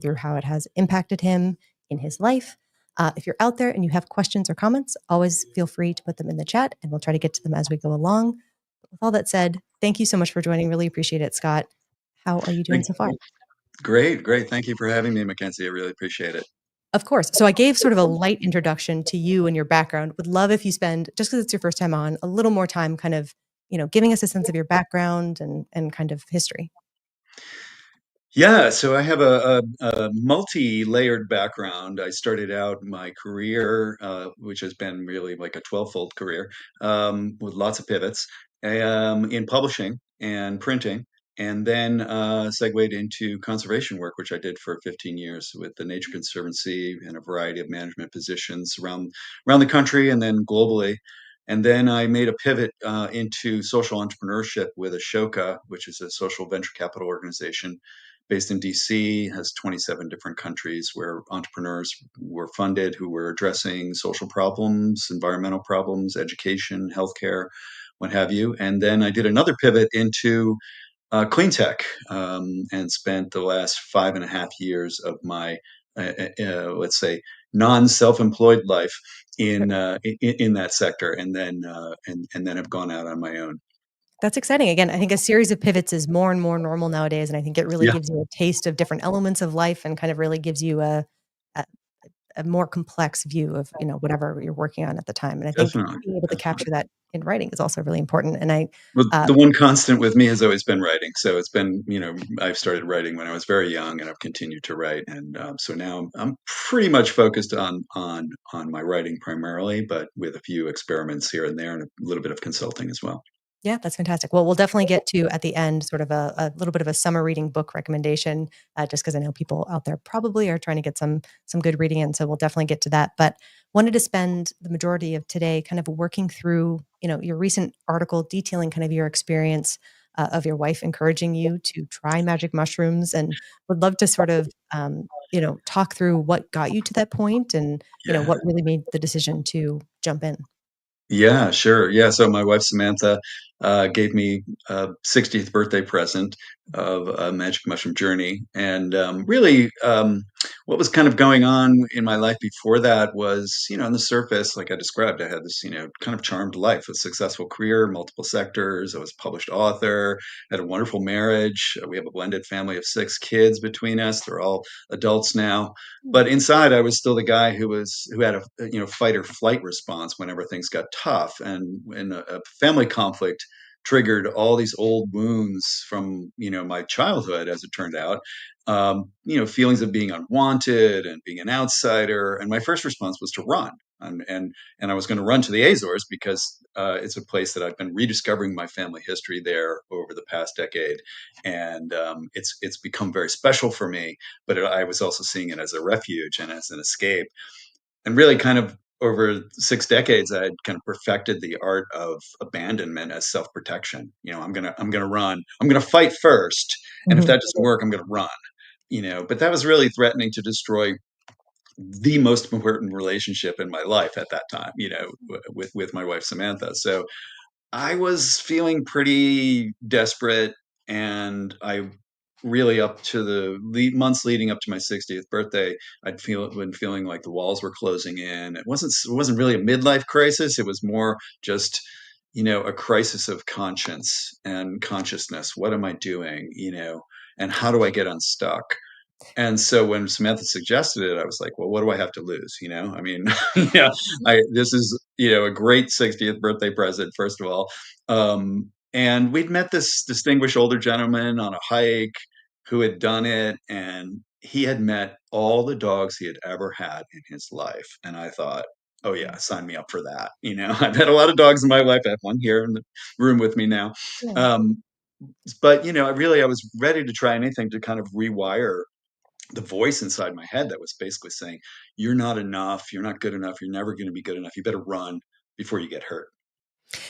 through how it has impacted him in his life. If you're out there and you have questions or comments, always feel free to put them in the chat and we'll try to get to them as we go along. But with all that said, thank you so much for joining. Really appreciate it, Scott. How are you doing so far? Great. Thank you for having me, Mackenzie. I really appreciate it. Of course. So I gave sort of a light introduction to you and your background. Would love if you spend, just because it's your first time on, a little more time kind of, giving us a sense of your background and kind of history. Yeah, so I have a multi-layered background. I started out my career, which has been really like a 12-fold career, with lots of pivots, in publishing and printing, and then segued into conservation work, which I did for 15 years with the Nature Conservancy and a variety of management positions around the country and then globally. And then I made a pivot into social entrepreneurship with Ashoka, which is a social venture capital organization based in DC, has 27 different countries where entrepreneurs were funded who were addressing social problems, environmental problems, education, healthcare, what have you. And then I did another pivot into clean tech and spent the last 5.5 years of my, let's say, non-self-employed life in that sector, and then have gone out on my own. That's exciting. Again, I think a series of pivots is more and more normal nowadays. And I think it really Yeah, gives you a taste of different elements of life and kind of really gives you a, a more complex view of, whatever you're working on at the time. And I think definitely. being able to Definitely. capture that in writing is also really important. And I, Well, uh, the one constant with me has always been writing. So it's been, I've started writing when I was very young, and I've continued to write. And so now I'm pretty much focused on my writing primarily, but with a few experiments here and there, and a little bit of consulting as well. yeah, that's fantastic. Well, we'll definitely get to at the end sort of a little bit of a summer reading book recommendation, just because I know people out there probably are trying to get some good reading in. So we'll definitely get to that. But wanted to spend the majority of today kind of working through, your recent article detailing kind of your experience of your wife encouraging you to try magic mushrooms, and would love to sort of, talk through what got you to that point and, Yeah. what really made the decision to jump in. Yeah, sure. Yeah, so my wife Samantha gave me a 60th birthday present of a Magic Mushroom Journey, and really, what was kind of going on in my life before that was, on the surface, like I described, I had this, kind of charmed life, a successful career, multiple sectors. I was a published author, had a wonderful marriage. We have a blended family of 6 kids between us. They're all adults now, but inside I was still the guy who had a fight or flight response whenever things got tough, and when a family conflict triggered all these old wounds from my childhood, as it turned out. Feelings of being unwanted and being an outsider, and my first response was to run. And I was going to run to the Azores because it's a place that I've been rediscovering my family history there over the past decade, and it's become very special for me. But I was also seeing it as a refuge and as an escape, and really kind of over 6 decades, I had kind of perfected the art of abandonment as self-protection. I'm gonna run. I'm gonna fight first, and if Mhm. that doesn't work, I'm gonna run. But that was really threatening to destroy the most important relationship in my life at that time. With my wife Samantha. So I was feeling pretty desperate, and I really, up to the months leading up to my 60th birthday, been feeling like the walls were closing in. It wasn't really a midlife crisis. It was more just a crisis of conscience and consciousness. What am I doing? And how do I get unstuck? And so when Samantha suggested it, I was like, well, what do I have to lose? I mean, yeah, this is, a great 60th birthday present, first of all. And we'd met this distinguished older gentleman on a hike who had done it, and he had met all the dogs he had ever had in his life. And I thought, oh yeah, sign me up for that. I've had a lot of dogs in my life. I have one here in the room with me now. Yeah. Um, but I was ready to try anything to kind of rewire the voice inside my head that was basically saying, "You're not enough. You're not good enough. You're never going to be good enough. You better run before you get hurt."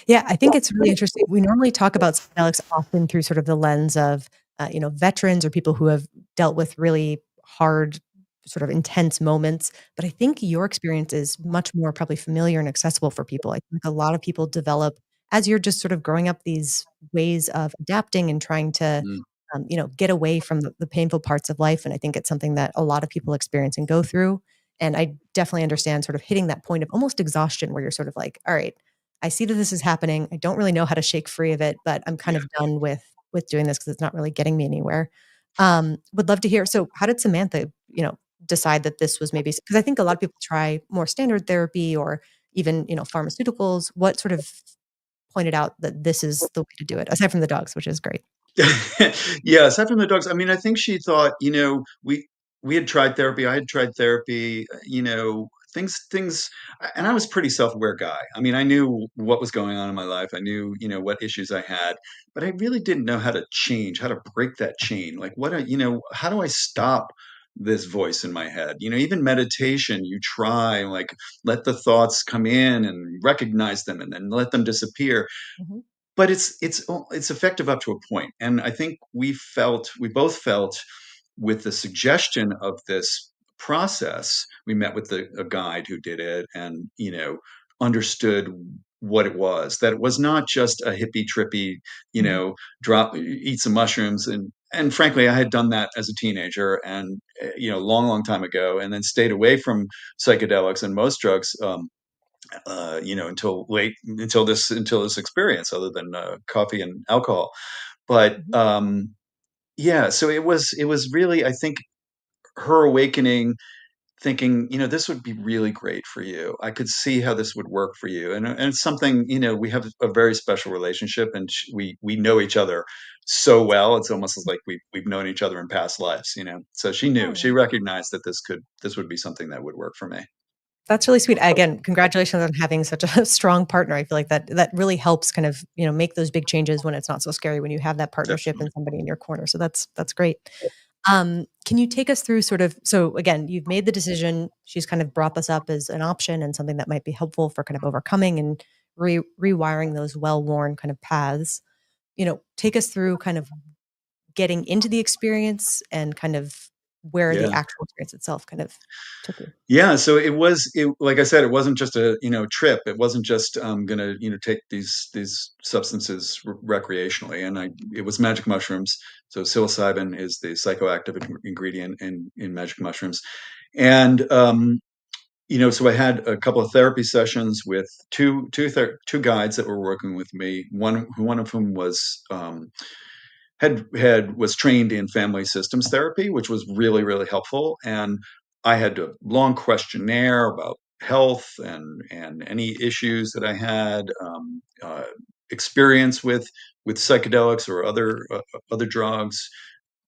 Yeah, I think it's really interesting. We normally talk about psychedelics often through sort of the lens of, veterans or people who have dealt with really hard, sort of intense moments. But I think your experience is much more probably familiar and accessible for people. I think a lot of people develop as you're just sort of growing up these ways of adapting and trying to Mm. get away from the painful parts of life. And I think it's something that a lot of people experience and go through. And I definitely understand sort of hitting that point of almost exhaustion where you're sort of like, all right, I see that this is happening. I don't really know how to shake free of it, but I'm kind Yeah. of done with doing this because it's not really getting me anywhere. Would love to hear. So how did Samantha, decide that this was maybe, because I think a lot of people try more standard therapy or even, pharmaceuticals. What sort of pointed out that this is the way to do it, aside from the dogs, which is great? Yeah, aside from the dogs, I mean, I think she thought, we had tried therapy, I had tried therapy, things, and I was a pretty self-aware guy. I mean, I knew what was going on in my life. I knew, what issues I had, but I really didn't know how to change, how to break that chain. Like, how do I stop this voice in my head? Even meditation, you try, like, let the thoughts come in and recognize them and then let them disappear, Mhm, but it's effective up to a point, and I think we both felt with the suggestion of this process, we met with a guide who did it and, understood what it was, that it was not just a hippie trippy, you mhm, know, drop eat some mushrooms, and frankly, I had done that as a teenager and, long, long time ago, and then stayed away from psychedelics and most drugs, until this experience, other than coffee and alcohol. But mhm, yeah, so it was really, I think, her awakening, thinking, this would be really great for you. I could see how this would work for you, and it's something, we have a very special relationship, and we know each other so well. It's almost as like we've known each other in past lives. So she Oh, recognized that this would be something that would work for me. that's really sweet. Again, congratulations on having such a strong partner. I feel like that really helps kind of, make those big changes when it's not so scary when you have that partnership and Definitely. somebody in your corner. So that's great. Can you take us through sort of, so again, you've made the decision, she's kind of brought this up as an option and something that might be helpful for kind of overcoming and rewiring those well-worn kind of paths. Take us through kind of getting into the experience and kind of where the Yeah. actual experience itself kind of took you. Yeah, so like I said, it wasn't just a, trip. It wasn't just, gonna, take these substances recreationally. And it was magic mushrooms. So psilocybin is the psychoactive ingredient in magic mushrooms. And so I had a couple of therapy sessions with two guides that were working with me. One of whom was trained in family systems therapy, which was really, really helpful. And I had a long questionnaire about health and any issues that I had, experience with psychedelics or other drugs,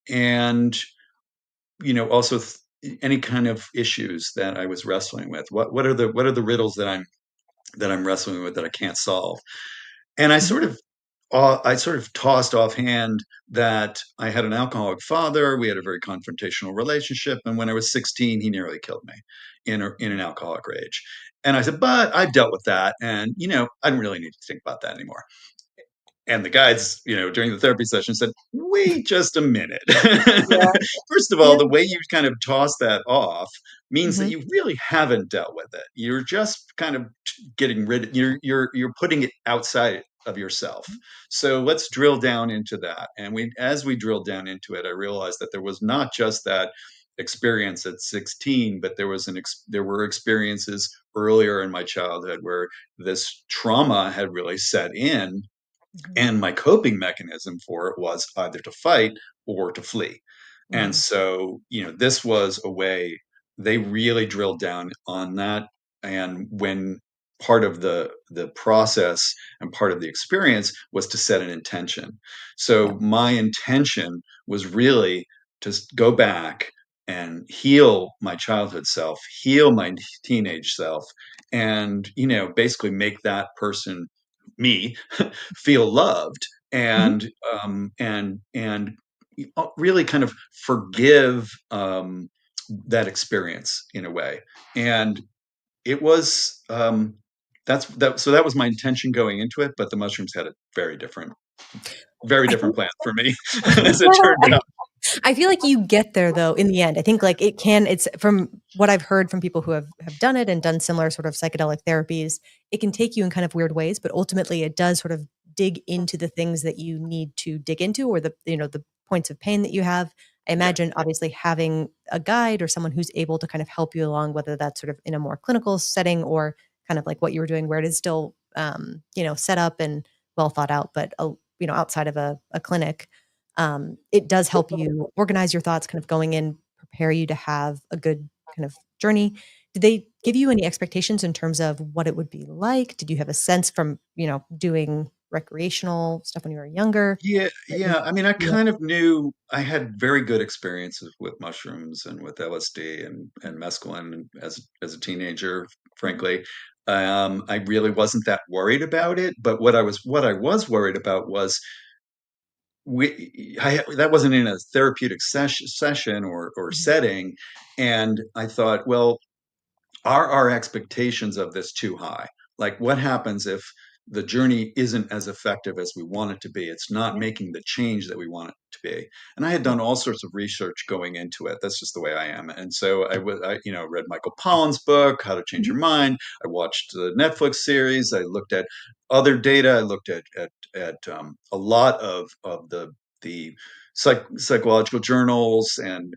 and also any kind of issues that I was wrestling with. What are the riddles that I'm wrestling with that I can't solve? And Mhm, I sort of tossed offhand that I had an alcoholic father. We had a very confrontational relationship, and when I was 16, he nearly killed me in an alcoholic rage. And I said, "But I've dealt with that, and I don't really need to think about that anymore." And the guides, during the therapy session said, "Wait just a minute. yeah, First of all, yeah, the way you kind of toss that off means that mhm, you really haven't dealt with it. You're just kind of getting rid you're putting it outside of yourself. So let's drill down into that." And as we drilled down into it, I realized that there was not just that experience at 16, but there were experiences earlier in my childhood where this trauma had really set in, mhm, and my coping mechanism for it was either to fight or to flee. And mhm, so, this was a way they really drilled down on that. And when part of the process and part of the experience was to set an intention. yeah, So my intention was really to go back and heal my childhood self, heal my teenage self, and, basically make that person, me, feel loved, mhm, and really kind of forgive, that experience in a way. And it was, that was my intention going into it, but the mushrooms had a very I different think plan for me, as it turned out. I feel like you get there though in the end. I think like it's from what I've heard from people who have done it and done similar sort of psychedelic therapies, it can take you in kind of weird ways, but ultimately it does sort of dig into the things that you need to dig into or the points of pain that you have. I Yeah. imagine obviously having a guide or someone who's able to kind of help you along, whether that's sort of in a more clinical setting or kind of like what you were doing, where it is still, set up and well thought out, but outside of a clinic, it does help you organize your thoughts, kind of going in, prepare you to have a good kind of journey. Did they give you any expectations in terms of what it would be like? Did you have a sense from, doing recreational stuff when you were younger? Yeah, That maybe yeah. I mean, I you kind of knew I had very good experiences with mushrooms and with LSD and mescaline as a teenager, Mhm, frankly. I really wasn't that worried about it, but what I was worried about was that wasn't in a therapeutic session or mhm, setting, and I thought, well, are our expectations of this too high? Like, what happens if the journey isn't as effective as we want it to be? It's not yeah, making the change that we want it to be. And I had mhm, done all sorts of research going into it. That's just the way I am. And so I read Michael Pollan's book, How to Change mhm, Your Mind. I watched the Netflix series. I looked at other data. I looked at a lot of the psychological journals and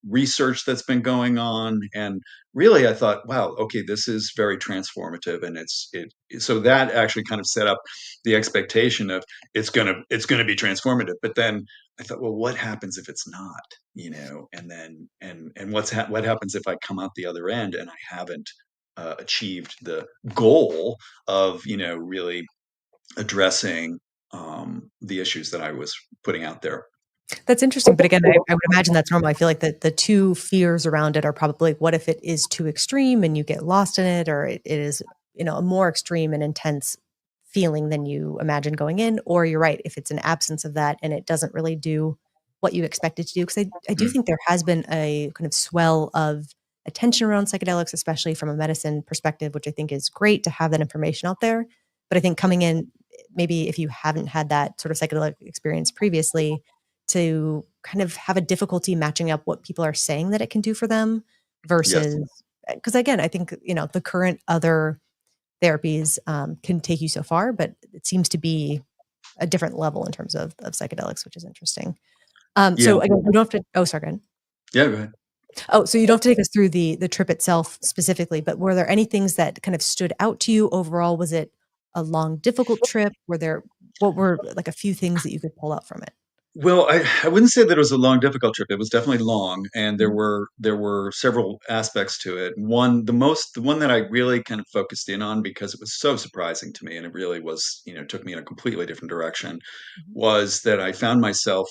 research that's been going on. And really I thought, wow, okay, this is very transformative, and so that actually kind of set up the expectation of it's gonna be transformative. But then I thought, well, what happens if it's not? And then and what happens if I come out the other end and I haven't achieved the goal of really addressing the issues that I was putting out there. That's interesting, but again, I would imagine that's normal. I feel like the 2 fears around it are probably what if it is too extreme and you get lost in it, or it is, a more extreme and intense feeling than you imagine going in, or you're right, if it's an absence of that and it doesn't really do what you expect it to do. 'Cause I do Mm, think there has been a kind of swell of attention around psychedelics, especially from a medicine perspective, which I think is great to have that information out there. But I think coming in, maybe if you haven't had that sort of psychedelic experience previously, to kind of have a difficulty matching up what people are saying that it can do for them yes. versus because again, I think, the current other therapies, can take you so far, but it seems to be a different level in terms of psychedelics, which is interesting. Yeah. So again, you don't have to sorry, go ahead. Yeah, go ahead. Oh, so you don't have to take us through the trip itself specifically, but were there any things that kind of stood out to you overall? Was it a long, difficult trip? What were like a few things that you could pull out from it? Well, I wouldn't say that it was a long, difficult trip. It was definitely long, and there Mhm, were there were several aspects to it. The one that I really kind of focused in on because it was so surprising to me, and it really was, took me in a completely different direction, mhm, was that I found myself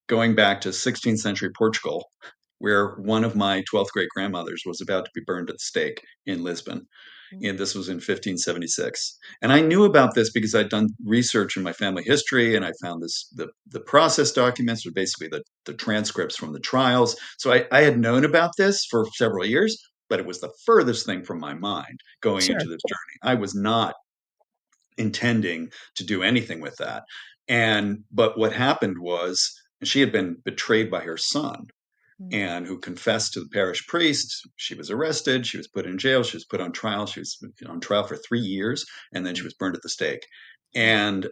going back to 16th century Portugal, where one of my 12th great grandmothers was about to be burned at the stake in Lisbon. mhm, And this was in 1576. And I knew about this because I'd done research in my family history, and I found the process documents, or basically the transcripts from the trials. So I had known about this for several years, but it was the furthest thing from my mind going sure. into this journey. I was not intending to do anything with that. But what happened was she had been betrayed by her son, Mm, and who confessed to the parish priest. She was arrested. She was put in jail. She was put on trial. She was on trial for 3 years, and then she mm, was burned at the stake. mm, And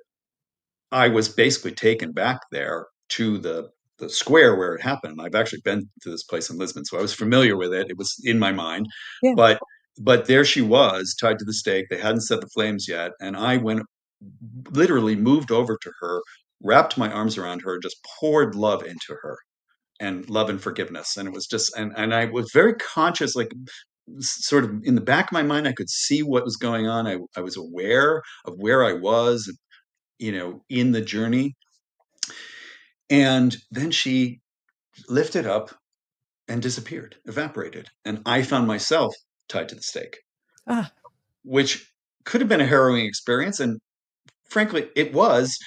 I was basically taken back there to the square where it happened. I've actually been to this place in Lisbon, so I was familiar with it. It was in my mind, yeah. but there she was tied to the stake. They hadn't set the flames yet, and I went literally moved over to her, wrapped my arms around her, and just poured love into her and love and forgiveness. And it was just, and I was very conscious, like sort of in the back of my mind, I could see what was going on. I was aware of where I was, in the journey. And then she lifted up and disappeared, evaporated. And I found myself tied to the stake, Ah, which could have been a harrowing experience. And frankly, it was.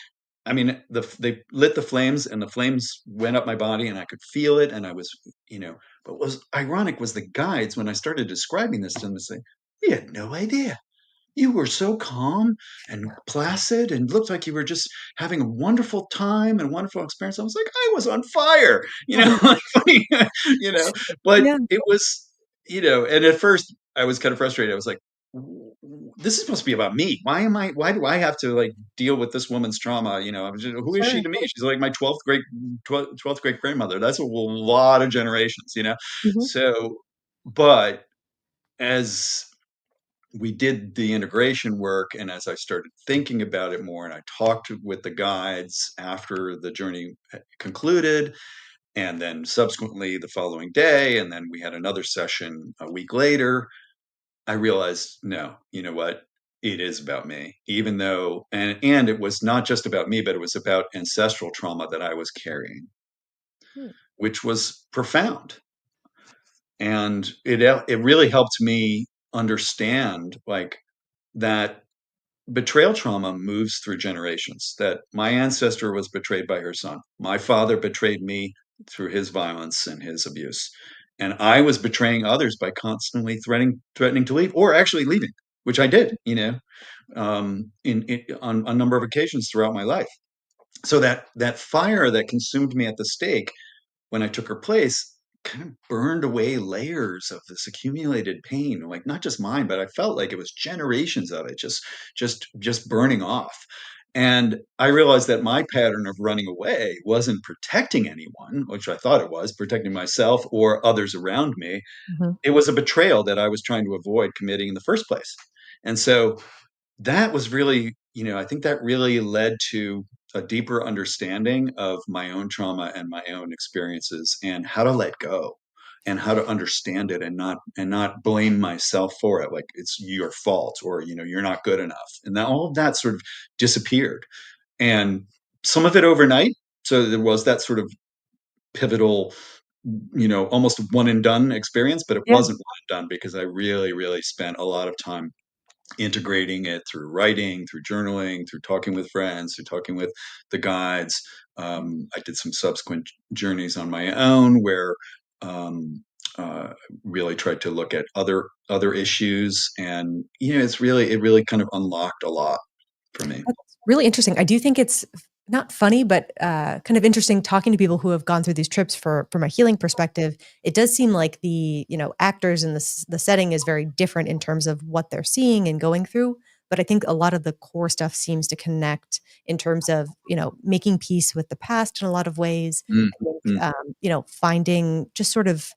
I mean, they lit the flames, and the flames went up my body, and I could feel it, and I was, you know. But what was ironic was the guides, when I started describing this to them, saying, "We had no idea. You were so calm and placid, and looked like you were just having a wonderful time and a wonderful experience." I was like, I was on fire, like, you know. But yeah. it was, and at first I was kind of frustrated. I was like, this is supposed to be about me. Why do I have to like deal with this woman's trauma? Who is she Sure. to me? She's like my 12th great grandmother. That's a lot of generations. Mhm. So, but as we did the integration work, and as I started thinking about it more, and I talked with the guides after the journey concluded, and then subsequently the following day, and then we had another session a week later, I realized, no, you know what? It is about me, even though, and it was not just about me, but it was about ancestral trauma that I was carrying, Hmm. which was profound. And it really helped me understand like that betrayal trauma moves through generations. That my ancestor was betrayed by her son. My father betrayed me through his violence and his abuse. And I was betraying others by constantly threatening to leave or actually leaving, which I did, on a number of occasions throughout my life. So that fire that consumed me at the stake when I took her place kind of burned away layers of this accumulated pain, like not just mine, but I felt like it was generations of it just burning off. And I realized that my pattern of running away wasn't protecting anyone, which I thought it was, protecting myself or others around me. Mhm. It was a betrayal that I was trying to avoid committing in the first place. And so that was really, I think that really led to a deeper understanding of my own trauma and my own experiences and how to let go and how to understand it and not blame myself for it like it's your fault or you're not good enough. And that all of that sort of disappeared. And some of it overnight. So there was that sort of pivotal, almost one and done experience, but it Yeah. wasn't one and done because I really, really spent a lot of time integrating it through writing, through journaling, through talking with friends, through talking with the guides. I did some subsequent journeys on my own where um, really tried to look at other issues, and it really kind of unlocked a lot for me. That's really interesting. I do think it's not funny, but kind of interesting talking to people who have gone through these trips from a healing perspective. It does seem like the actors and the setting is very different in terms of what they're seeing and going through. But I think a lot of the core stuff seems to connect in terms of making peace with the past in a lot of ways. Mm, I think mm, finding just sort of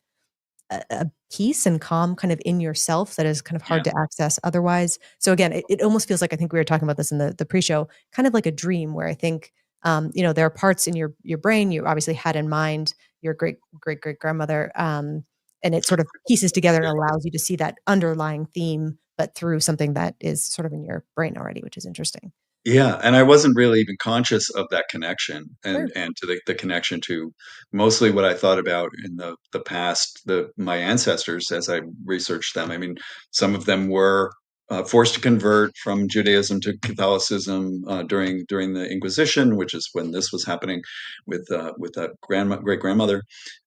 a peace and calm kind of in yourself that is kind of hard yeah, to access otherwise. So again, it almost feels like I think we were talking about this in the pre-show, kind of like a dream where I think there are parts in your brain you obviously had in mind your great grandmother, and it sort of pieces together and allows you to see that underlying theme, but through something that is sort of in your brain already, which is interesting. yeah. And I wasn't really even conscious of that connection, Sure. and to the connection to mostly what I thought about in the past, my ancestors as I researched them. I mean, some of them were forced to convert from Judaism to Catholicism during the Inquisition, which is when this was happening with that great grandmother.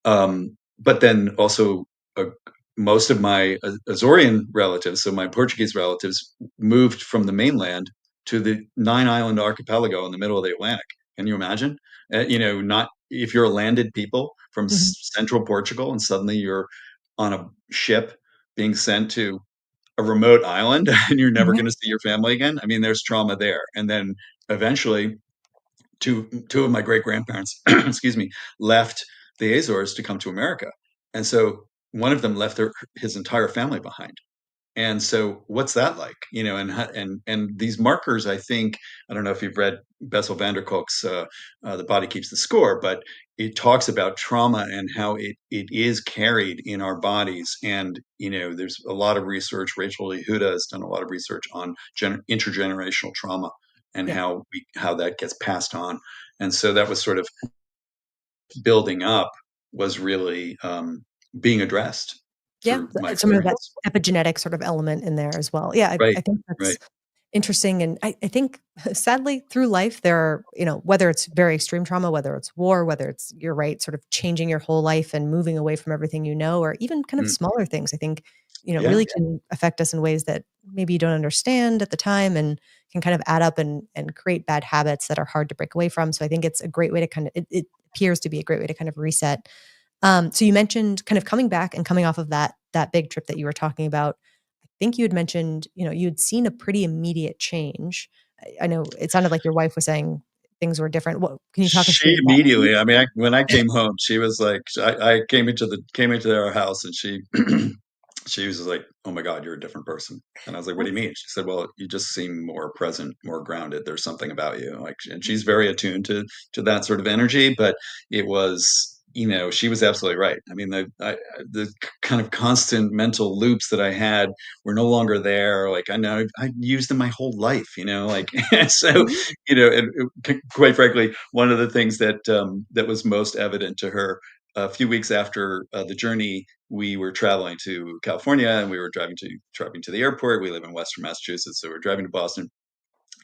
But then also uh, most of my Azorian relatives, so my Portuguese relatives, moved from the mainland to the 9 island archipelago in the middle of the Atlantic. Can you imagine? Not if you're a landed people from Mhm. central Portugal and suddenly you're on a ship being sent to a remote island and you're never Yeah. going to see your family again. I mean, there's trauma there. And then eventually, two of my great grandparents, excuse me, left the Azores to come to America, and so one of them left his entire family behind. And so what's that like? And these markers, I think, I don't know if you've read Bessel van der Kolk's The Body Keeps the Score, but it talks about trauma and how it is carried in our bodies. And, there's a lot of research. Rachel Lee Huda has done a lot of research on intergenerational trauma and Yeah. how that gets passed on. And so that was sort of building up was really being addressed Yeah. through my Some of that experience. epigenetic sort of element in there as well. Yeah. I Right. think Right. that's interesting. And I think sadly through life, there are, whether it's very extreme trauma, whether it's war, whether it's, you're right, sort of changing your whole life and moving away from everything or even kind of Mm. smaller things, I think, Yeah. really can affect us in ways that maybe you don't understand at the time and can kind of add up and create bad habits that are hard to break away from. So I think it's a great way to it appears to be a great way to kind of reset. So you mentioned kind of coming back and coming off of that big trip that you were talking about. think you had mentioned, you had seen a pretty immediate change. I know it sounded like your wife was saying things were different. What can you talk us She through that? immediately, I mean, when I came home, she was like, I came into our house, and she she was like, "Oh my God, you're a different person." And I was like, "What do you That's mean?" She said, "Well, you just seem more present, more grounded. There's something about you." Like, and mhm, she's very attuned to that sort of energy. But it was, she was absolutely right. I mean, the kind of constant mental loops that I had were no longer there. Like, I know I used them my whole life. Like, so, mhm. quite frankly, one of the things that was most evident to her a few weeks after the journey, we were traveling to California, and we were driving to the airport. We live in Western Massachusetts, so we're driving to Boston,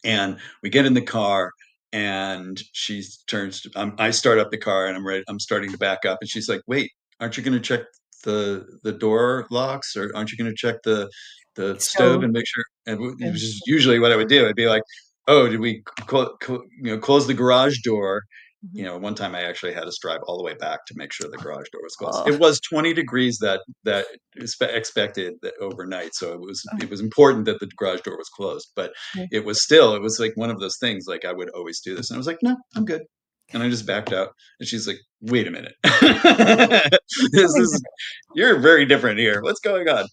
and we get in the car, and she turns to, I start up the car, and I'm starting to back up, and she's like, "Wait, aren't you going to check the door locks, or aren't you going to check the stove So, and make sure?" And yeah. which is usually what I would do. I'd be like, "Oh, did we close the garage door?" Mhm. One time I actually had us drive all the way back to make sure the garage door was closed. Oh, It was 20 degrees that expected that overnight, so oh, it was important that the garage door was closed. But okay. it was like one of those things. Like, I would always do this, and I was like, "No, I'm good," and I just backed out. And she's like, "Wait a minute, this Something is different. you're very different here. What's going on?"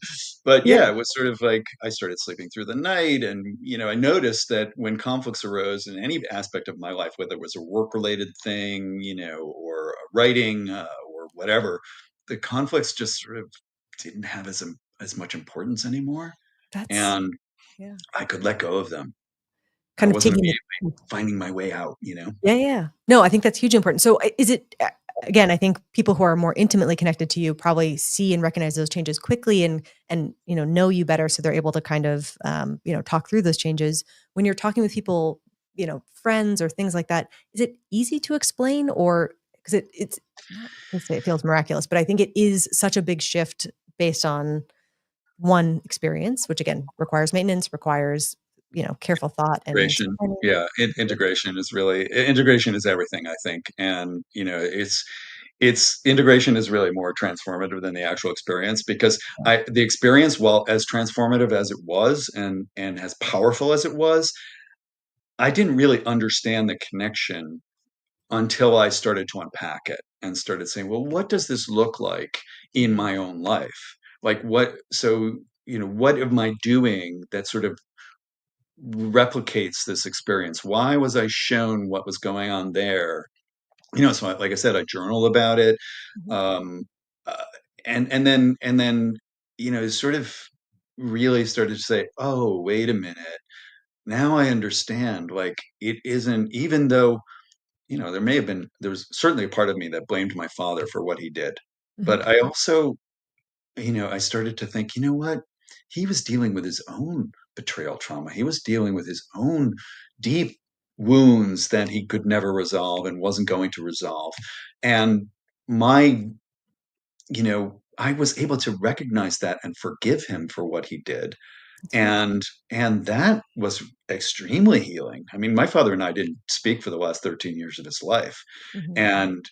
But Yeah. yeah, it was sort of like I started sleeping through the night, and I noticed that when conflicts arose in any aspect of my life, whether it was a work related thing, or writing, or whatever, the conflicts just sort of didn't have as much importance anymore, That's and yeah. I could let go of them. I Kind of wasn't taking the immediately finding my way out. Yeah, yeah. No, I think that's hugely important. So, is it again? I think people who are more intimately connected to you probably see and recognize those changes quickly, and know you better, so they're able to kind of talk through those changes. When you're talking with people, friends or things like that, is it easy to explain, or because it's not to say it feels miraculous, but I think it is such a big shift based on one experience, which again requires maintenance, requires careful thought and Integration, planning. yeah, integration is everything, I think, and it's integration is really more transformative than the actual experience, because the experience, while as transformative as it was, and as powerful as it was, I didn't really understand the connection until I started to unpack it and started saying, well, what does this look like in Mhm. my own life? Like, what am I doing that sort of replicates this experience? Why was I shown what was going on there? So like I said, I journal about it. Mhm. Um, uh, and then, sort of really started to say, oh, wait a minute. Now I understand. Like, it isn't, even though, there was certainly a part of me that blamed my father for what he did. Mhm. But I also, I started to think, you know what? He was dealing with his own betrayal trauma. He was dealing with his own deep wounds that he could never resolve and wasn't going to resolve. And my, I was able to recognize that and forgive him for what he did. That's huge. And that was extremely healing. I mean, my father and I didn't speak for the last 13 years of his life. Mhm. And,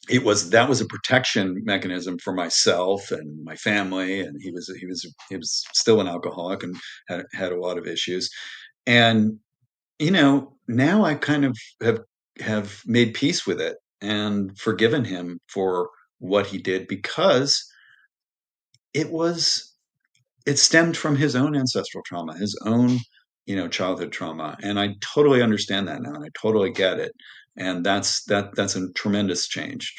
that was a protection mechanism for myself and my family, and he was still an alcoholic and had a lot of issues. And now I kind of have made peace with it and forgiven him for what he did, because it was it stemmed from his own ancestral trauma, his own childhood trauma, and I totally understand that now, and I totally get it. And that's a tremendous change.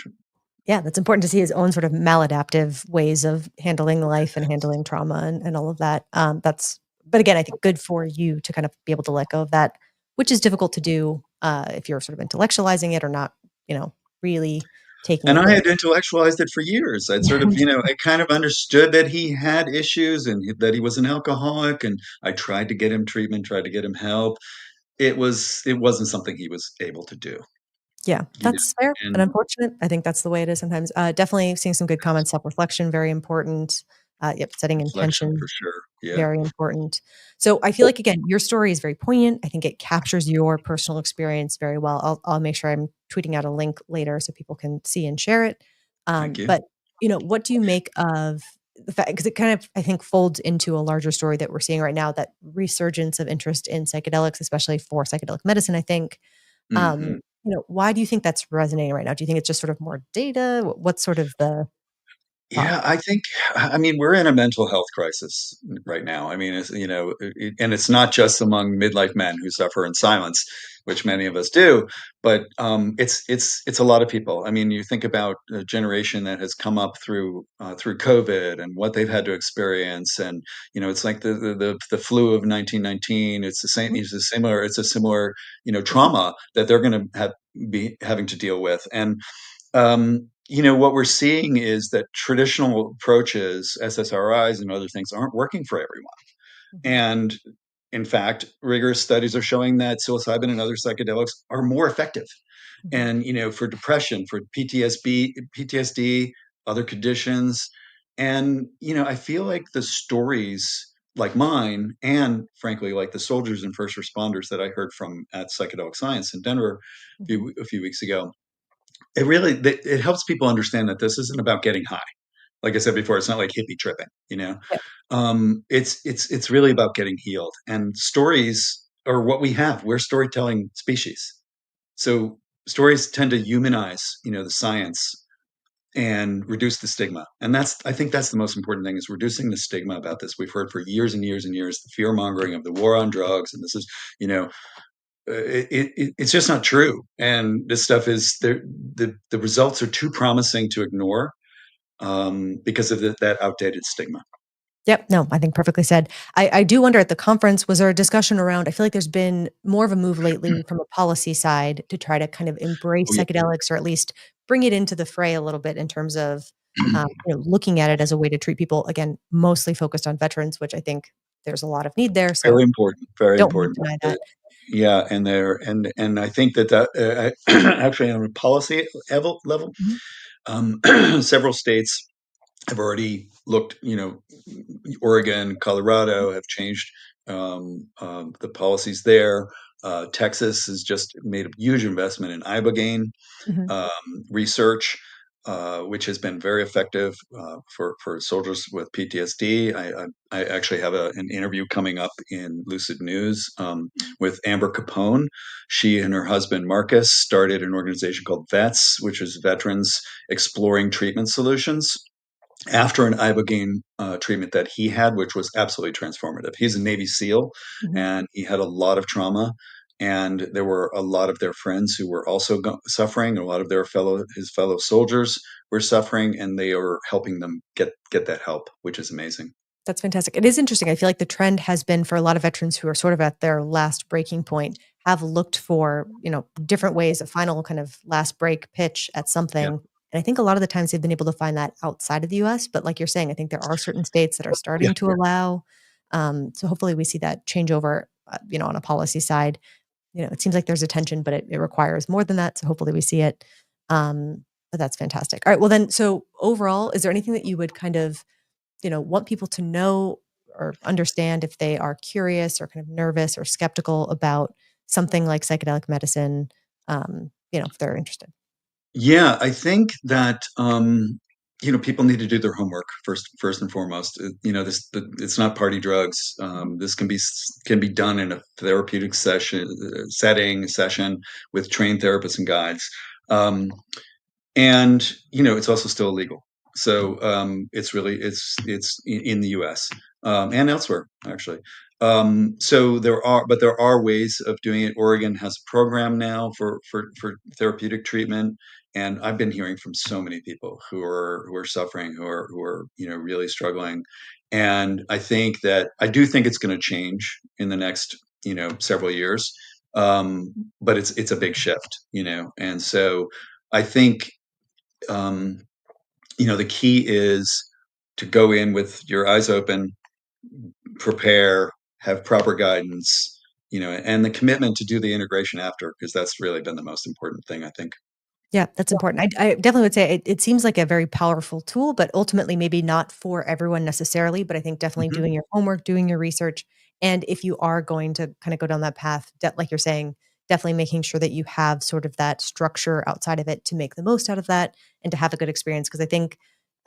Yeah, that's important to see his own sort of maladaptive ways of handling life and handling trauma and all of that. But again, I think good for you to kind of be able to let go of that, which is difficult to do if you're sort of intellectualizing it or not, really taking And it I there. had intellectualized it for years. I'd sort of, I kind of understood that he had issues, and that he was an alcoholic, and I tried to get him treatment, tried to get him help. It wasn't something he was able to do, Yeah, that's fair and and unfortunate. I think that's the way it is sometimes. Definitely seeing some good comments, self-reflection, very important. Yep, setting reflection intention, for sure. Yeah. very important. So I feel like again, your story is very poignant. I think it captures your personal experience very well. I'll make sure I'm tweeting out a link later so people can see and share it. Thank you. But what do you make of? the fact, because it kind of, I think, folds into a larger story that we're seeing right now, that resurgence of interest in psychedelics, especially for psychedelic medicine, I think. Hmm. Why do you think that's resonating right now? Do you think it's just sort of more data? What's sort of the thought? Yeah, I mean, we're in a mental health crisis right now. I mean, and it's not just among midlife men who suffer in silence, which many of us do, but it's a lot of people. I mean, you think about a generation that has come up through COVID and what they've had to experience, and it's like the flu of 1919. It's the same. Mhm, It's a similar trauma that they're going to be having to deal with, and what we're seeing is that traditional approaches, SSRIs and other things, aren't working for everyone. mhm, And in fact, rigorous studies are showing that psilocybin and other psychedelics are more effective. mhm, And for depression, for PTSD, other conditions, and I feel like the stories like mine, and frankly, like the soldiers and first responders that I heard from at Psychedelic Science in Denver mhm. a few weeks ago, it helps people understand that this isn't about getting high. Like I said before, it's not like hippie tripping, you know? Yeah. It's really about getting healed. And stories are what we have. We're storytelling species. So stories tend to humanize, the science and reduce the stigma. And I think that's the most important thing, is reducing the stigma about this. We've heard for years and years and years the fear mongering of the war on drugs, and this is, you know, it's just not true. And this stuff is the results are too promising to ignore, because of that outdated stigma. Yep. No, I think perfectly said. I do wonder, at the conference, was there a discussion around, I feel like there's been more of a move lately from a policy side to try to kind of Oh embrace yeah. psychedelics, or at least bring it into the fray a little bit in terms of, looking at it as a way to treat people, again, mostly focused on veterans, which I think there's a lot of need there. Very So important, very don't want important. to deny that. Yeah, and I think that actually on a policy level, Mhm, several states have already looked. Oregon, Colorado have changed the policies there. Texas has just made a huge investment in ibogaine mhm, research, which has been very effective for soldiers with PTSD. I actually have an interview coming up in Lucid News with Amber Capone. She and her husband Marcus started an organization called VETS, which is Veterans Exploring Treatment Solutions, after an ibogaine treatment that he had, which was absolutely transformative. He's a Navy SEAL, mhm. and he had a lot of trauma. And there were a lot of their friends who were also suffering. A lot of his fellow soldiers were suffering, and they are helping them get that help, which is amazing. That's fantastic. It is interesting. I feel like the trend has been, for a lot of veterans who are sort of at their last breaking point, have looked for, different ways, a final kind of last break pitch at Yeah, something. And I think a lot of the times they've been able to find that outside of the US. But like you're saying, I think there are certain states that are yeah, starting to allow. So hopefully we see that change over, on a policy side. It seems like there's a tension, but it requires more than that. So hopefully we see it. But that's fantastic. All right. Well, then, so overall, is there anything that you would kind of, want people to know or understand if they are curious or kind of nervous or skeptical about something like psychedelic medicine, if they're interested? yeah. I think that people need to do their homework first and foremost. It's not party drugs. Mhm, This can be done in a therapeutic session with trained therapists and guides. Um, and it's also still illegal. So it's in the U.S. And elsewhere actually. So there are ways of doing it. Oregon has a program now for therapeutic treatment, and I've been hearing from so many people who are suffering, who are really struggling, and I do think it's going to change in the next several years. But it's a big shift, and so I think um, the key is to go in with your eyes open, prepare, have proper guidance, and the commitment to do the integration after, because that's really been the most important thing, I think. Yeah, that's important. I definitely would say it seems like a very powerful tool, but ultimately maybe not for everyone necessarily. But I think definitely Mhm. doing your homework, doing your research, and if you are going to kind of go down that path, like you're saying, definitely making sure that you have sort of that structure outside of it to make the most out of that and to have a good experience. Because I think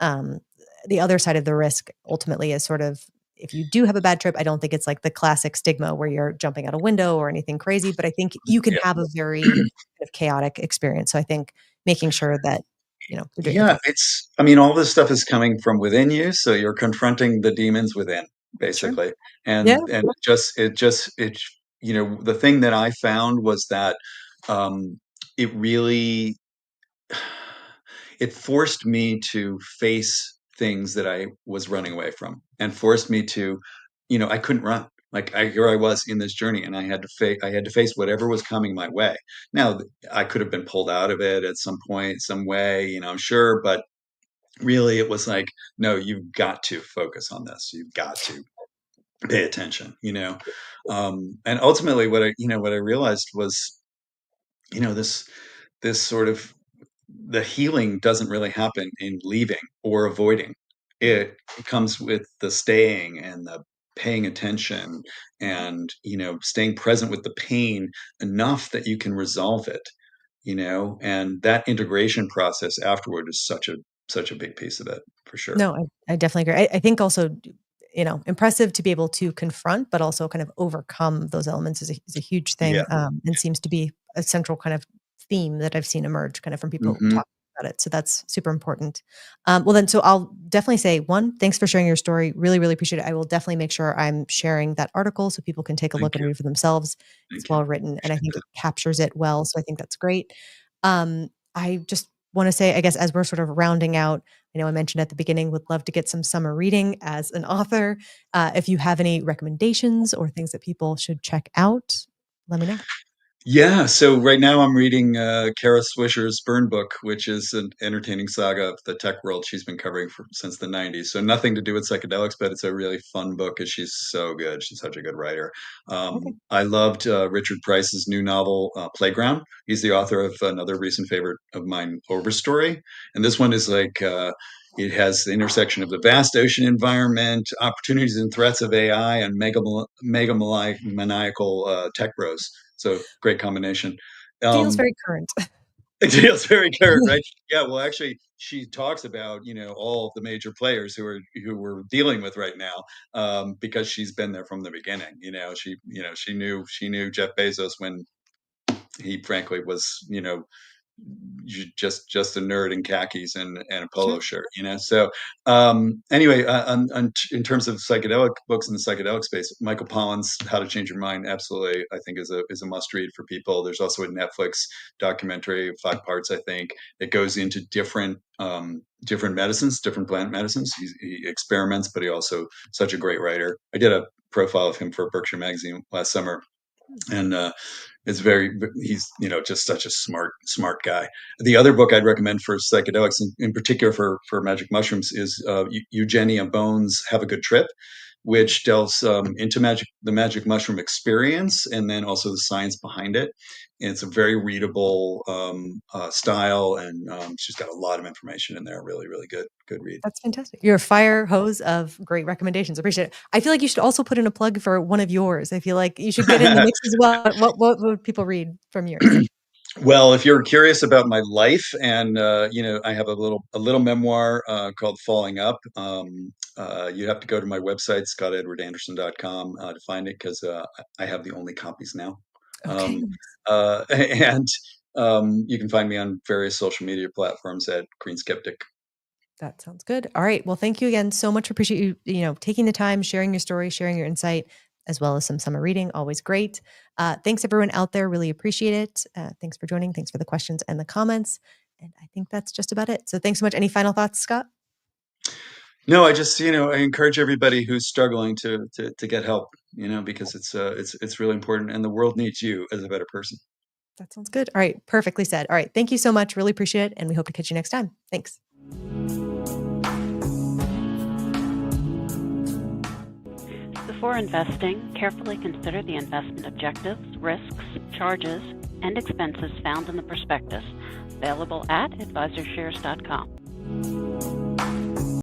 Um, the other side of the risk ultimately is sort of, if you do have a bad trip, I don't think it's like the classic stigma where you're jumping out a window or anything crazy, but I think you can have a very kind of chaotic experience. So I think making sure that, you're doing Yeah, everything. I mean, all this stuff is coming from within you, so you're confronting the demons within, Sure. basically. Yeah. And the thing that I found was that it really it forced me to face things that I was running away from, and forced me to, I couldn't run. Like here I was in this journey, and I had to face whatever was coming my way. Now I could have been pulled out of it at some point, some way, I'm sure, but really it was like, no, you've got to focus on this. You've got to pay attention. And ultimately what I realized was, this sort of the healing doesn't really happen in leaving or avoiding. It comes with the staying and the paying attention and, staying present with the pain enough that you can resolve it. And that integration process afterward is such a big piece of it, for sure. No, I definitely agree. I think also, impressive to be able to confront, but also kind of overcome those elements is a huge Yeah. thing, and seems to be a central kind of theme that I've seen emerge kind of from people Hmm. talking about it. So that's super important. Well, then, so I'll definitely say, one, thanks for sharing your story. Really, really appreciate it. I will definitely make sure I'm sharing that article so people can take a Thank look and you. read for themselves. It's Thank you. well written, and I Appreciate think that. it captures it well. So I think that's great. I just want to say, I guess, as we're sort of rounding out, I know I mentioned at the beginning, would love to get some summer reading as an author. If you have any recommendations or things that people should check out, let me know. Yeah, so right now I'm reading Kara Swisher's Burn Book, which is an entertaining saga of the tech world she's been covering since the 90s. So nothing to do with psychedelics, but it's a really fun book because she's so good. She's such a good writer. Okay. I loved Richard Price's new novel, Playground. He's the author of another recent favorite of mine, Overstory. And this one is like, it has the intersection of the vast ocean environment, opportunities and threats of AI, and megalomaniacal tech bros. So great combination. Feels Um, very current. it feels very current, right? Yeah. Well, actually, she talks about all of the major players who we're dealing with right now, because she's been there from the beginning. She knew Jeff Bezos when he frankly was just a nerd in khakis and a polo Sure. shirt. So anyway, in terms of psychedelic books in the psychedelic space, Michael Pollan's How to Change Your Mind, absolutely, I think is a must read for people. There's also a Netflix documentary, 5 parts, I think. It goes into different medicines, different plant medicines. He experiments, but he also such a great writer. I did a profile of him for Berkshire Magazine last summer, and it's he's just such a smart guy. The other book I'd recommend for psychedelics, in particular for magic mushrooms, is Eugenia Bones' Have a Good Trip, which delves into the magic mushroom experience, and then also the science behind it. And it's a very readable style, and she's got a lot of information in there. Really, really good read. That's fantastic. You're a fire hose of great recommendations. Appreciate it. I feel like you should also put in a plug for one of yours. I feel like you should get in the mix as well. What would people read from yours? Well, if you're curious about my life, and I have a little memoir called Falling Up. You have to go to my website, scottedwardanderson.com, to find it, because I have the only copies now. Okay. Um, and you can find me on various social media platforms at Green Skeptic. That sounds good. All right. Well, thank you again so much. Appreciate you, taking the time, sharing your story, sharing your insight, as well as some summer reading. Always great. Thanks everyone out there. Really appreciate it. Thanks for joining. Thanks for the questions and the comments. And I think that's just about it. So thanks so much. Any final thoughts, Scott? No, I just I encourage everybody who's struggling to get help. Because it's really important, and the world needs you as a better person. That sounds good. All right. Perfectly said. All right. Thank you so much. Really appreciate it. And we hope to catch you next time. Thanks. Before investing, carefully consider the investment objectives, risks, charges, and expenses found in the prospectus, available at AdvisorShares.com.